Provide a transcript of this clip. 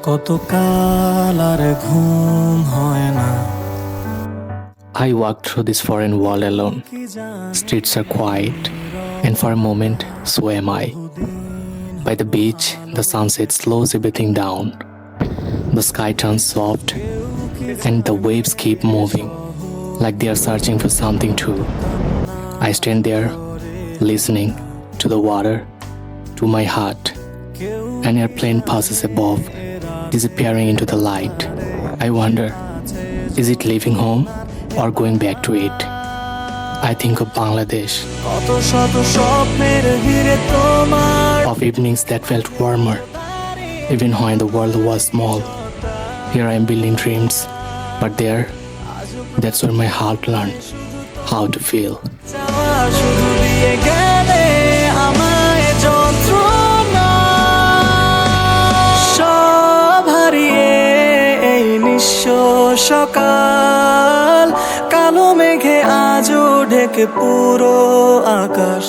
কতকাল আর ঘুম হয় না। I walk through this foreign world alone. Streets are quiet, and for a moment, so am I. By the beach, the sunset slows everything down. The sky turns soft, and the waves keep moving, like they are searching for something too. I stand there, listening to the water, to my heart. An airplane passes above, disappearing into the light. I wonder, is it leaving home or going back to it? I think of Bangladesh, কত শত স্বপ্নের ভিড়ে তোমার of evenings that felt warmer, even when the world was small. Here I am building dreams, but there, that's where my heart learned how to feel. চাওয়া শুধু দিয়ে গেলে আমায় যন্ত্রণা, সব হারিয়ে এই নিঃস্ব সকাল, কালো মেঘে আজও ঢেকে পুরো আকাশ।